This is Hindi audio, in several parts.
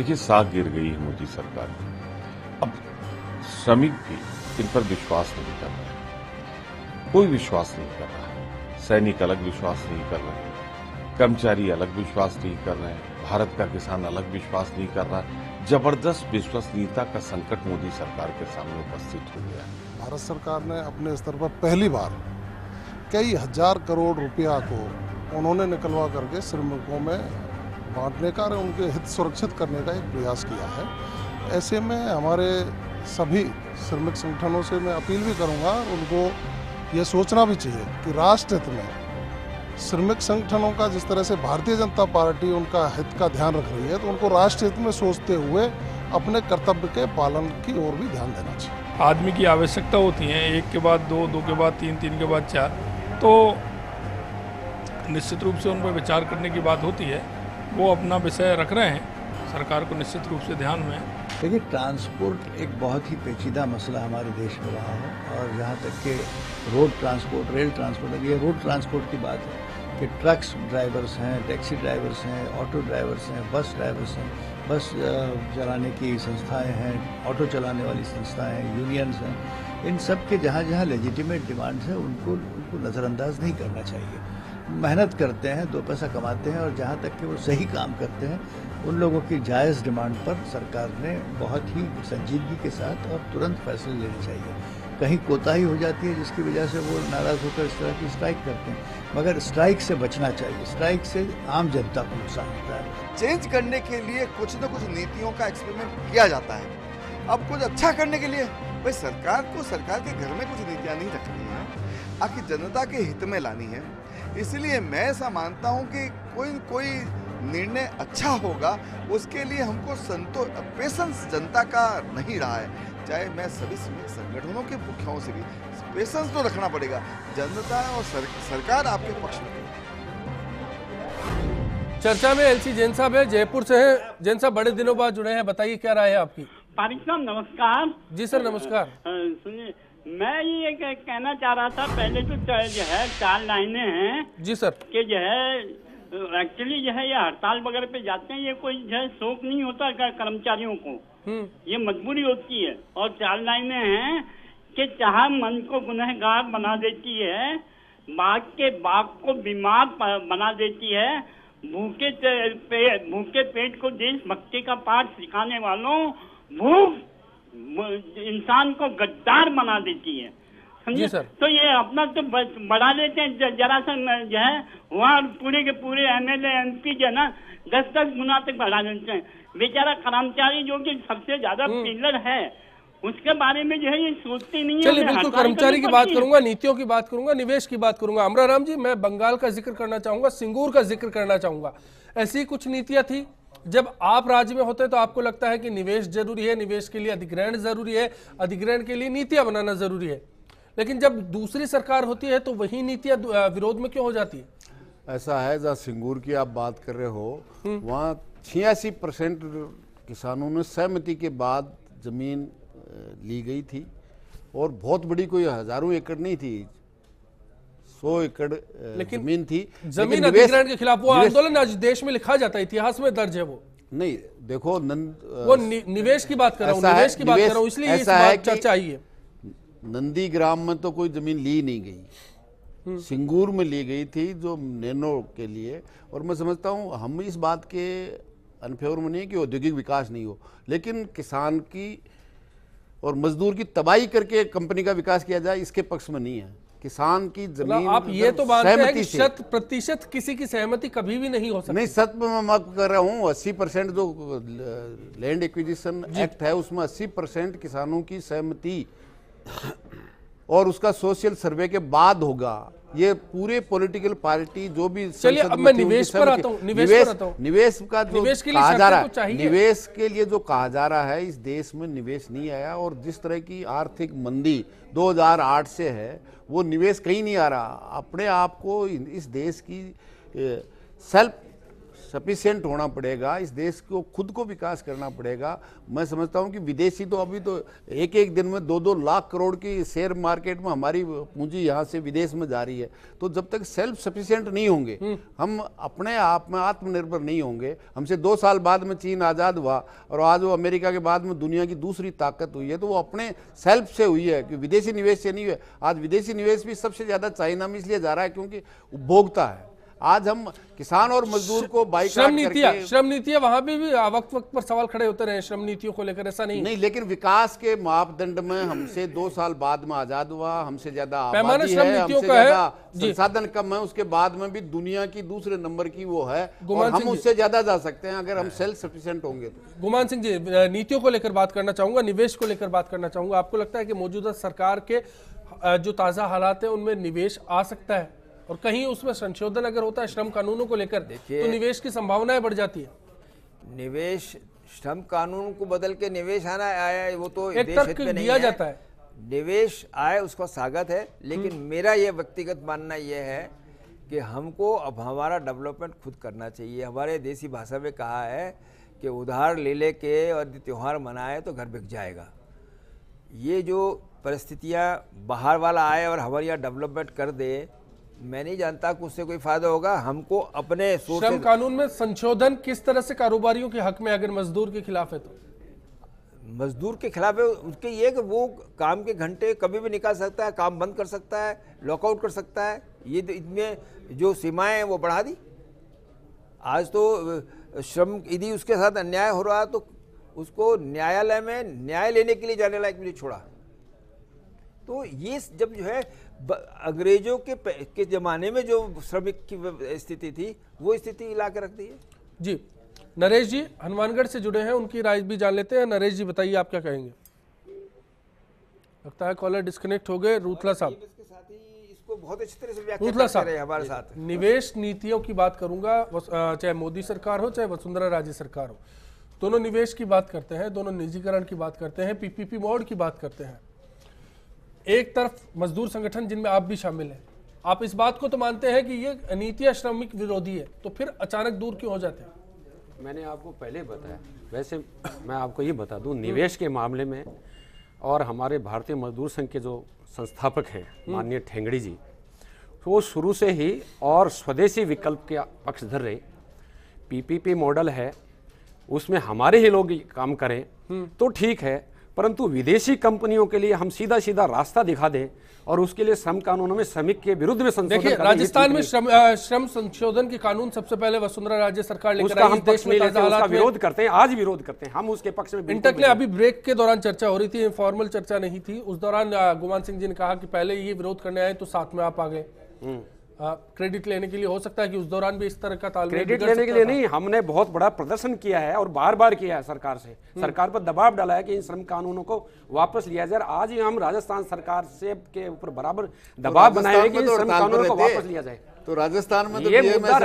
देखिए, साख गिर गई है मोदी सरकार की। अब श्रमिक भी इन पर विश्वास नहीं कर रहे, कोई विश्वास नहीं कर रहा है। सैनिक अलग विश्वास नहीं कर रहे, कर्मचारी अलग विश्वास नहीं कर रहे हैं, भारत का किसान अलग विश्वास नहीं कर रहा है। जबरदस्त विश्वसनीयता का संकट मोदी सरकार के सामने उपस्थित हो गया है। भारत सरकार ने अपने स्तर पर पहली बार कई हजार करोड़ रुपया को उन्होंने निकलवा करके श्रमिकों में बांटने का और उनके हित सुरक्षित करने का एक प्रयास किया है। ऐसे में हमारे सभी श्रमिक संगठनों से मैं अपील भी करूंगा, उनको ये सोचना भी चाहिए कि राष्ट्र हित में श्रमिक संगठनों का जिस तरह से भारतीय जनता पार्टी उनका हित का ध्यान रख रही है, तो उनको राष्ट्र हित में सोचते हुए अपने कर्तव्य के पालन की ओर भी ध्यान देना चाहिए। आदमी की आवश्यकता होती है, एक के बाद दो, दो के बाद तीन, तीन के बाद चार, तो निश्चित रूप से उन पर विचार करने की बात होती है। वो अपना विषय रख रहे हैं, सरकार को निश्चित रूप से ध्यान में है। देखिए, ट्रांसपोर्ट एक बहुत ही पेचीदा मसला हमारे देश में रहा है, और जहाँ तक कि रोड ट्रांसपोर्ट, रेल ट्रांसपोर्ट, ये रोड ट्रांसपोर्ट की बात है कि ट्रक्स ड्राइवर्स हैं, टैक्सी ड्राइवर्स हैं, ऑटो ड्राइवर्स हैं, बस ड्राइवर्स हैं, बस चलाने की संस्थाएं हैं, ऑटो चलाने वाली संस्थाएं हैं, यूनियंस हैं, इन सब के जहाँ जहाँ लेजिटिमेट डिमांड्स हैं उनको नज़रअंदाज नहीं करना चाहिए। मेहनत करते हैं, दो पैसा कमाते हैं, और जहाँ तक कि वो सही काम करते हैं, उन लोगों की जायज़ डिमांड पर सरकार ने बहुत ही संजीदगी के साथ और तुरंत फैसले लेने चाहिए। कहीं कोताही हो जाती है जिसकी वजह से वो नाराज़ होकर इस तरह की स्ट्राइक करते हैं, मगर स्ट्राइक से बचना चाहिए। स्ट्राइक से आम जनता को नुकसान होता है। चेंज करने के लिए कुछ न कुछ नीतियों का एक्सपेरिमेंट किया जाता है। अब कुछ अच्छा करने के लिए भाई सरकार को सरकार के घर में कुछ नीतियाँ नहीं रखनी है, आखिर जनता के हित में लानी है। इसलिए मैं ऐसा मानता हूँ कि कोई निर्णय अच्छा होगा, उसके लिए हमको पेशेंस जनता का नहीं रहा है। चाहे मैं सभी श्रमिक संगठनों के मुखियाओं से भी पेशेंस तो रखना पड़ेगा। जनता और सरकार आपके पक्ष में। चर्चा में एलसी जैन साहब है, जयपुर से हैं। जैन साहब, बड़े दिनों बाद जुड़े हैं, बताइए क्या राय है आपकी? पारिक साहब नमस्कार। जी सर, नमस्कार। सुनिए, मैं ये कहना चाह रहा था, पहले तो जो है 4 लाइनें हैं जी सर कि जो है एक्चुअली जो है ये हड़ताल वगैरह पे जाते हैं, ये कोई जो है शौक नहीं होता कर्मचारियों को, ये मजबूरी होती है। और 4 लाइनें हैं कि चाह मन को गुनहगार बना देती है, बाघ के बाघ को बीमार बना देती है, भूखे पेट को देशभक्ति का पाठ सिखाने वालों, भूख इंसान को गद्दार बना देती है, समझे? तो ये अपना तो बढ़ा लेते हैं जरा सा जो है, वहाँ पूरे के पूरे MLA MP जो है ना 10-10 गुना तक बढ़ा देते हैं। बेचारा कर्मचारी जो कि सबसे ज्यादा पिलर है, उसके बारे में जो है ये सोचते नहीं है। चलिए, बिल्कुल कर्मचारी की बात करूंगा, नीतियों की बात करूंगा, निवेश की बात करूंगा। अमराराम जी, मैं बंगाल का जिक्र करना चाहूंगा, सिंगूर का जिक्र करना चाहूंगा। ऐसी कुछ नीतियां थी जब आप राज्य में होते तो आपको लगता है कि निवेश जरूरी है, निवेश के लिए अधिग्रहण जरूरी है, अधिग्रहण के लिए नीतियां बनाना जरूरी है, लेकिन जब दूसरी सरकार होती है तो वही नीतियां विरोध में क्यों हो जाती है? ऐसा है, जहाँ सिंगूर की आप बात कर रहे हो, वहाँ 86% किसानों ने सहमति के बाद जमीन ली गई थी, और बहुत बड़ी कोई हजारों एकड़ नहीं थी, 100 एकड़ जमीन थी। जमीन अधिग्रहण के खिलाफ वो आंदोलन आज देश में लिखा जाता है, इतिहास में दर्ज है। वो नहीं, देखो वो निवेश की बात कर रहा हूँ, निवेश की बात कर रहा हूँ, इसलिए इस बात चर्चा आई है। नंदीग्राम में तो कोई जमीन ली नहीं गई, सिंगूर में ली गई थी जो नैनो के लिए। और मैं समझता हूँ हम इस बात के अनफेवर में नहीं कि औद्योगिक विकास नहीं हो, लेकिन किसान की और मजदूर की तबाही करके कंपनी का विकास किया जाए, इसके पक्ष में नहीं है। किसान की जमीन, आप ये तो मानते हैं कि 100% किसी की सहमति कभी भी नहीं हो सकती? नहीं, सत में मैं कर रहा हूँ 80% जो लैंड एक्विजिशन एक्ट है उसमें 80% किसानों की सहमति, और उसका सोशल सर्वे के बाद होगा। ये पूरे पॉलिटिकल पार्टी जो भी, चलिए अब मैं निवेश पर आता हूँ, निवेश का जो कहा जा रहा है, निवेश के लिए जो कहा जा रहा है, इस देश में निवेश नहीं आया। और जिस तरह की आर्थिक मंदी 2008 से है, वो निवेश कहीं नहीं आ रहा। अपने आप को इस देश की सेल्फ सफिशिएंट होना पड़ेगा, इस देश को खुद को विकास करना पड़ेगा। मैं समझता हूं कि विदेशी तो अभी तो एक एक दिन में 2-2 लाख करोड़ की शेयर मार्केट में हमारी पूंजी यहां से विदेश में जा रही है। तो जब तक सेल्फ सफिशिएंट नहीं होंगे, हम अपने आप में आत्मनिर्भर नहीं होंगे। हमसे 2 साल बाद में चीन आज़ाद हुआ और आज वो अमेरिका के बाद में दुनिया की दूसरी ताकत हुई है, तो वो अपने सेल्फ से हुई है कि विदेशी निवेश से नहीं हुए। आज विदेशी निवेश भी सबसे ज्यादा चाइना में इसलिए जा रहा है क्योंकि उपभोक्ता है। आज हम किसान और मजदूर को श्रम नीतियां वहां भी वक्त वक्त पर सवाल खड़े होते रहे श्रम नीतियों को लेकर, ऐसा नहीं लेकिन विकास के मापदंड में हमसे 2 साल बाद में आजाद हुआ, हमसे ज्यादा आबादी है, हमसे ज्यादा संसाधन कम है, उसके बाद में भी दुनिया की दूसरे नंबर की वो है और हम उससे ज्यादा जा सकते हैं अगर हम सेल्फ सफिशिएंट होंगे तो। गुमान सिंह जी, नीतियों को लेकर बात करना चाहूंगा, निवेश को लेकर बात करना चाहूंगा। आपको लगता है कि मौजूदा सरकार के जो ताजा हालात है उनमें निवेश आ सकता है और कहीं उसमें संशोधन अगर होता है श्रम कानूनों को लेकर तो निवेश की संभावनाएं बढ़ जाती है? निवेश श्रम कानून को बदल के निवेश आना आया वो तो एक तर्क दिया जाता है, निवेश आए उसका स्वागत है, लेकिन मेरा ये व्यक्तिगत मानना ये है कि हमको अब हमारा डेवलपमेंट खुद करना चाहिए। हमारे देसी भाषा में कहा है कि उधार ले ले के और त्योहार मनाए तो घर बिक जाएगा। ये जो परिस्थितियाँ बाहर वाला आए और हमारे यहाँ डेवलपमेंट कर दे, मैं नहीं जानता कि उससे कोई फायदा होगा। हमको अपने श्रम कानून में संशोधन किस तरह से कारोबारियों के हक में अगर मजदूर के खिलाफ है तो? मजदूर के खिलाफ है उसके ये कि वो काम के घंटे कभी भी निकाल सकता है, काम बंद कर सकता है, लॉकआउट कर सकता है। ये इनमें जो सीमाएं हैं वो बढ़ा दी। आज तो श्रम यदि उसके साथ अन्याय हो रहा तो उसको न्यायालय में न्याय लेने के लिए जाने लायक भी नहीं छोड़ा। तो ये जब जो है अंग्रेजों के जमाने में जो श्रमिक की स्थिति थी वो स्थिति ला के रख दी है। जी नरेश जी हनुमानगढ़ से जुड़े हैं, उनकी राय भी जान लेते हैं। नरेश जी बताइए आप क्या कहेंगे? लगता है कॉलर डिस्कनेक्ट हो गए। रूथला साहब इसको बहुत अच्छी तरह से व्याख्या कर रहे हैं हमारे साथ। निवेश नीतियों की बात करूंगा, चाहे मोदी सरकार हो चाहे वसुंधरा राजे सरकार हो, दोनों निवेश की बात करते हैं, दोनों निजीकरण की बात करते हैं, पीपीपी मोड की बात करते हैं। एक तरफ मजदूर संगठन जिनमें आप भी शामिल हैं, आप इस बात को तो मानते हैं कि ये नीतियां श्रमिक विरोधी है, तो फिर अचानक दूर क्यों हो जाते हैं? मैंने आपको पहले बताया। वैसे मैं आपको ये बता दूं, निवेश के मामले में और हमारे भारतीय मजदूर संघ के जो संस्थापक हैं माननीय ठेंगड़ी जी, तो वो शुरू से ही और स्वदेशी विकल्प के पक्षधर रहे। पीपीपी मॉडल है, उसमें हमारे ही लोग काम करें तो ठीक है, परंतु विदेशी कंपनियों के लिए हम सीधा सीधा रास्ता दिखा दें और उसके लिए श्रम कानूनों में श्रमिक के विरुद्ध में संशोधन। देखिए राजस्थान में श्रम संशोधन के कानून सबसे पहले वसुंधरा राजे सरकार लेकर आई। हम देश में उसका विरोध करते हैं, आज विरोध करते हैं, हम उसके पक्ष में। इंटक ने अभी ब्रेक के दौरान चर्चा हो रही थी, इनफॉर्मल चर्चा नहीं थी, उस दौरान गुमान सिंह जी ने कहा कि पहले ये विरोध करने आए तो साथ में आप आ गए। क्रेडिट लेने के लिए हो सकता है कि उस दौरान भी इस तरह का तालमेल। क्रेडिट लेने के लिए नहीं, हमने बहुत बड़ा प्रदर्शन किया है और बार बार किया है सरकार से, सरकार पर दबाव डाला है कि इन श्रम कानूनों को वापस लिया जाए। आज ही हम राजस्थान सरकार से के ऊपर बराबर दबाव बनाए हैं कि इन श्रम कानूनों को वापस लिया जाए। तो राजस्थान में तो ये मुद्दा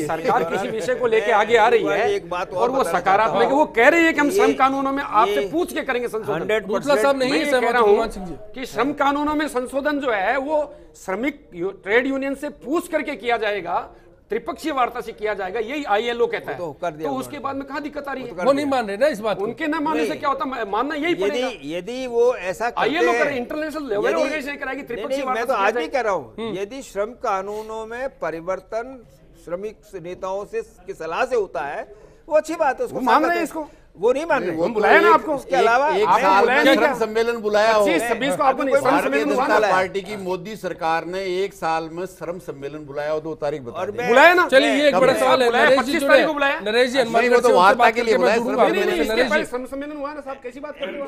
सरकार किसी विषय को लेके आगे आ रही है और वो सकारात्मक, वो कह रही है कि हम श्रम कानूनों में आपसे पूछ के करेंगे संशोधन। दूसरा साहब नहीं कह रहा हूँ कि श्रम कानूनों में संशोधन जो है वो श्रमिक ट्रेड यूनियन से पूछ करके किया जाएगा, त्रिपक्षीय वार्ता से किया जाएगा, यही आईएलओ कहता है। तो उसके बाद में कहाँ दिक्कत आ रही है? वो नहीं मान रहे ना इस बात। उनके ना मानने से क्या होता, मानना यही पड़ेगा। यदि वो ऐसा आईएलओ करे, इंटरनेशनल लेवल ऑर्गेनाइजेशन कराएगी, त्रिपक्षीय वार्ता। मैं तो आज भी कह रहा हूँ, यदि श्रम कानूनों में परिवर्तन श्रमिक नेताओं से की सलाह से होता है वो अच्छी बात है, उसको मान रहे हैं। इसको वो नहीं मान रहे, वो बुलाया ना आपको। इसके अलावा एक साल में श्रम सम्मेलन बुलाया हो। 25-26 को आपको नहीं, भारतीय जनता पार्टी की मोदी सरकार ने एक साल में श्रम सम्मेलन बुलाया हो, 2 तारीख बुलाया ना। चलिए ये एक बड़ा सवाल है, नरेश जी जुड़े, नरेश जी हनुमानगढ़ से वार्ता के लिए बुलाया। श्रम सम्मेलन हुआ ना साहब, कैसी बात कर रहे हो?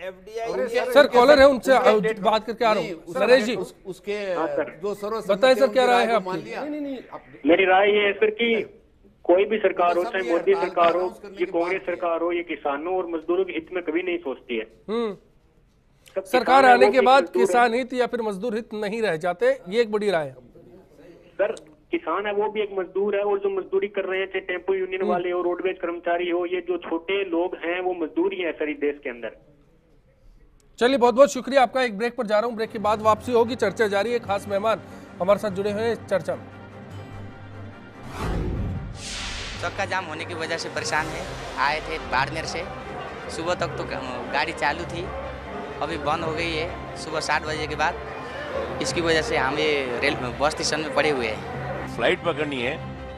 एफडीआई सर कॉलर है, उनसे बात करके आ रहा हूँ। नरेश जी उसके जो सर्व बताएं सर क्या राय है आपकी? मेरी राय ये है सर कि कोई भी सरकार हो, चाहे मोदी सरकार हो, ये कांग्रेस सरकार हो, ये किसानों और मजदूरों के हित में कभी नहीं सोचती है। सरकार आने के बाद किसान हित या फिर मजदूर हित नहीं रह जाते, ये एक बड़ी राय है। सर किसान है वो भी एक मजदूर है, और जो मजदूरी कर रहे हैं चाहे टेम्पो यूनियन वाले हो, रोडवेज कर्मचारी हो, ये जो छोटे लोग हैं वो मजदूर ही है सर इस देश के अंदर। चलिए बहुत बहुत शुक्रिया आपका। एक ब्रेक पर जा रहा हूँ, ब्रेक के बाद वापसी होगी, चर्चा जारी है। खास मेहमान हमारे साथ जुड़े हुए हैं चर्चा में। चक्का जाम होने की वजह से परेशान है। आए थे बाड़मेर से, सुबह तक तो गाड़ी चालू थी, अभी बंद हो गई है सुबह 7 बजे के बाद। इसकी वजह से हम ये रेल बस स्टेशन में पड़े हुए हैं। फ्लाइट पकड़नी है,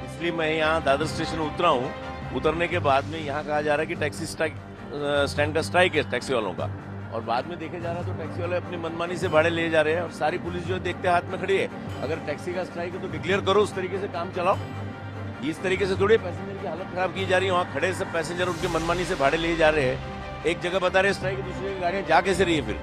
इसलिए मैं यहाँ दादर स्टेशन उतरा हूँ। उतरने के बाद में यहाँ कहा जा रहा है कि टैक्सी स्टैंड का स्ट्राइक है टैक्सी वालों का, और बाद में देखे जा रहा है तो टैक्सी वाले अपनी मनमानी से भाड़े ले जा रहे हैं और सारी पुलिस जो है देखते हाथ में खड़ी है। अगर टैक्सी का स्ट्राइक है तो डिक्लेयर करो, उस तरीके से काम चलाओ। इस तरीके से थोड़ी पैसेंजर की हालत खराब की जा रही है। वहाँ खड़े सब पैसेंजर उनकी मनमानी से भाड़े ले जा रहे हैं। एक जगह बता रहे स्ट्राइक, दूसरी जगह गाड़ियाँ जा कैसे रही है फिर?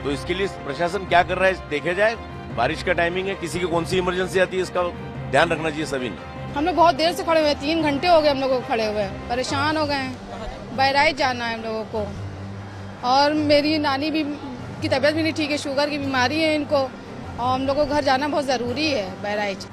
तो इसके लिए प्रशासन क्या कर रहा है देखे जाए। बारिश का टाइमिंग है, किसी की कौन सी इमरजेंसी आती है, इसका ध्यान रखना चाहिए सभी ने। हम लोग बहुत देर से खड़े हुए हैं, 3 घंटे हो गए हम लोगों को खड़े हुए, परेशान हो गए हैं। बहराइच जाना है हम लोगों को, और मेरी नानी भी की तबीयत भी नहीं ठीक है, शुगर की बीमारी है इनको, और हम लोग को घर जाना बहुत ज़रूरी है बहराइच।